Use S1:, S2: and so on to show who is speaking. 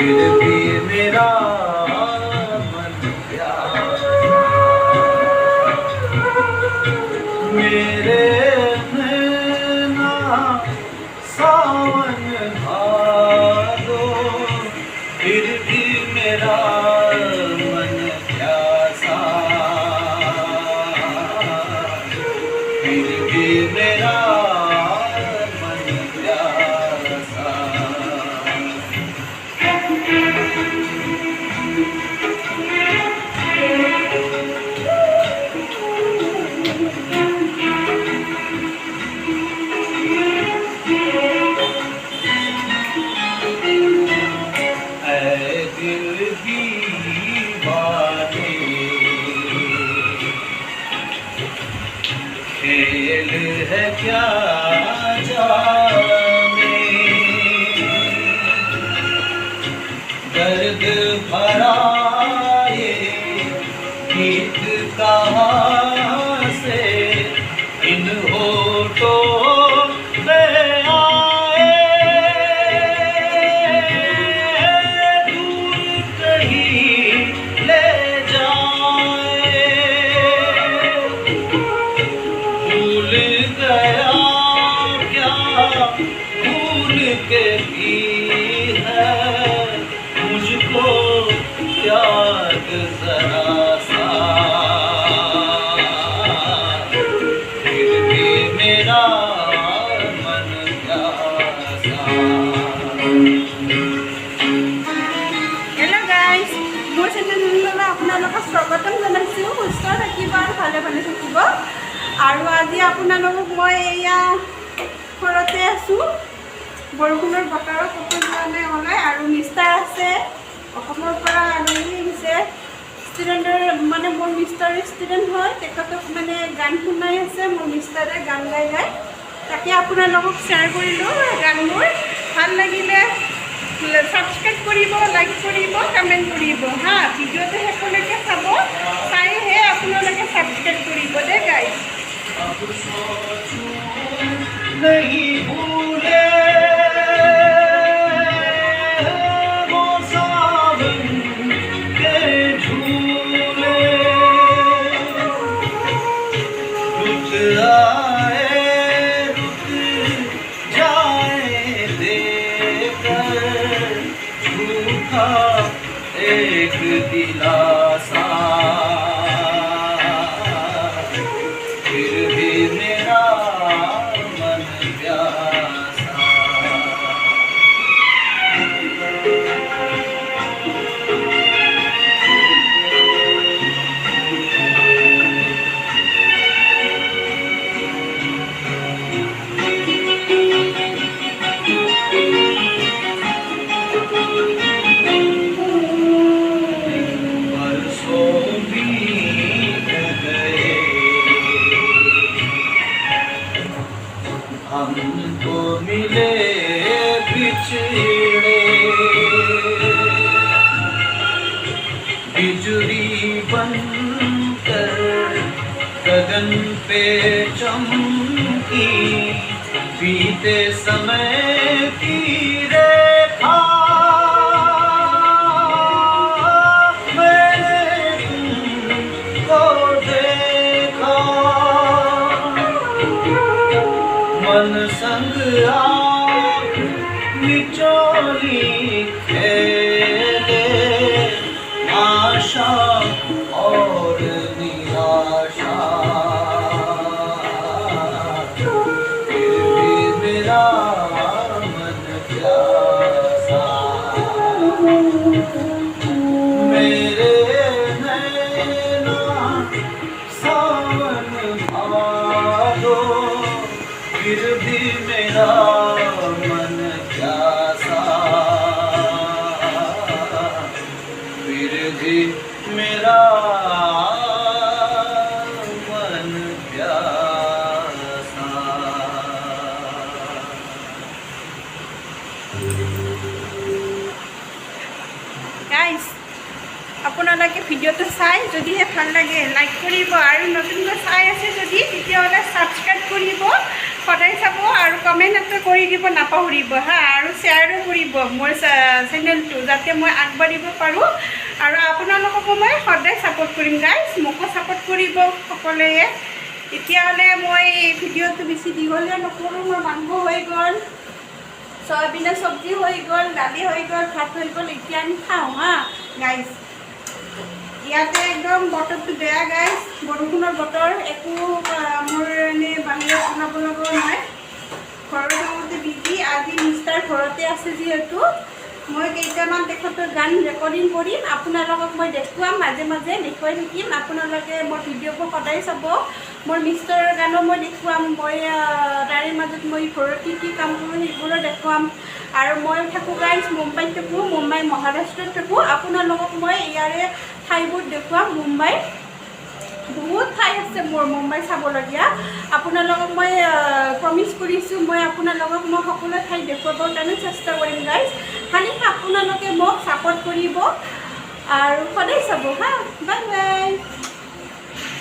S1: फिर भी मेरा मन प्यासा मेरे नैना सावन भादो फिर भी मेरा मन प्यासा फिर भी मेरा मन प्यासा दिल दीवाने खेल है क्या जाने दर्द भरा ये गीत कहाँ से इन होठों पे आए दूर कहीं ले जाए भूल गया क्या भूल के भी है मुझको याद जरा सा फिर भी मेरा मन प्यासा
S2: हेलो गाइस मोर चेनेलলৈ আপোনালোকক স্বাগতম জনাইছোঁ সুস্থ থাকিব আৰু ভালে ভালে থাকিব আৰু আজি আপোনালোকক মই এয়া ঘৰতে আছোঁ বৰষুণৰ বতৰত ক'তো যোৱা নাই ওলাই আৰু মিষ্টাৰ আছে অসমৰ পৰা আলহী আহিছে ষ্টুডেণ্টৰ মানে মোৰ মিষ্টাৰ ষ্টুডেণ্ট হয় তেখেতক মানে গান শুনাই আছে মোৰ মিষ্টাৰে গান গাই গাই তাকে আপোনালোকক শ্বেয়াৰ কৰিলোঁ গানবোৰ ভাল লাগিলে সাবস্ক্রাইব কৰিব লাইক কৰিব কমেন্ট কৰিব হা ভিডিওটো শেষলৈকে চাব চাইহে আপোনালোকে সাবস্ক্রাইব কৰিব দে গাইস
S1: नहीं भूले वो सावन के झूले रुक आए रुक जाए देकर झूठा एक दिलासा फिर भी मेरा मन प्यासा बरसों बीत गए हमको मिले बिछड़े बिजुली बनकर गगन पे चमकी बीते समय की रेखा मैंने तुमको देखा मन संग आँख निचोली खेले आशा और निराशा फिर भी मेरा मन प्यासा मेरे नैना सावन भादो फिर भी मेरा मन प्यासा फिर भी मेरा मन प्यासा
S2: গাইস আপোনালোকে ভিডিওটো চাই যদিহে ভাল লাগে লাইক কৰিব আৰু নতুনকৈ চাই আছে যদি তেতিয়াহ'লে সাবস্ক্রাইব কৰিব সদায় চাব আৰু কমেণ্ট এটা কৰি দিব নাপাহৰিব হা আৰু শ্বেয়াৰো কৰিব মোৰ চেনেলটো যাতে মই আগবাঢ়িব পাৰোঁ আৰু আপোনালোককো মই সদায় ছাপোৰ্ট কৰিম গাইজ মোকো ছাপোৰ্ট কৰিব সকলোৱে এতিয়াহ'লে মই এই ভিডিঅ'টো বেছি দীঘলীয়া নকৰোঁ মোৰ মাংস হৈ গ'ল চয়াবিনৰ চব্জি হৈ গ'ল দালি হৈ গ'ল ভাত হৈ গ'ল এতিয়া আমি খাওঁ হা গাইজ ইয়াতে একদম বতৰটো বেয়া গাইজ বৰষুণৰ বতৰ একো মোৰ এনেই বাহিৰত বনাব লগা নাই ঘৰৰ কামতে বিজি আজি মিষ্টাৰ ঘৰতে আছে যিহেতু মই কেইটামান তেখেতৰ গান ৰেকৰ্ডিং কৰিম আপোনালোকক মই দেখুৱাম মাজে মাজে দেখুৱাই থাকিম আপোনালোকে মোৰ ভিডিঅ'বোৰ সদায় চাব মোৰ মিষ্টাৰৰ গানো মই দেখুৱাম মই তাৰে মাজত মই ঘৰত কি কি কাম কৰোঁ সেইবোৰো দেখুৱাম আৰু মই থাকোঁ গাইজ মুম্বাইত থাকোঁ মুম্বাই মহাৰাষ্ট্ৰত থাকোঁ আপোনালোকক মই ইয়াৰে ঠাইবোৰ দেখুৱাম মুম্বাই বহুত ঠাই আছে মোৰ মুম্বাই চাবলগীয়া আপোনালোকক মই প্ৰমিছ কৰিছোঁ মই আপোনালোকক মই সকলো ঠাই দেখুৱাবৰ কাৰণে চেষ্টা কৰিম গাইজ খালি আপোনালোকে মোক ছাপোৰ্ট কৰিব আৰু সদায় চাব হা বাই বাই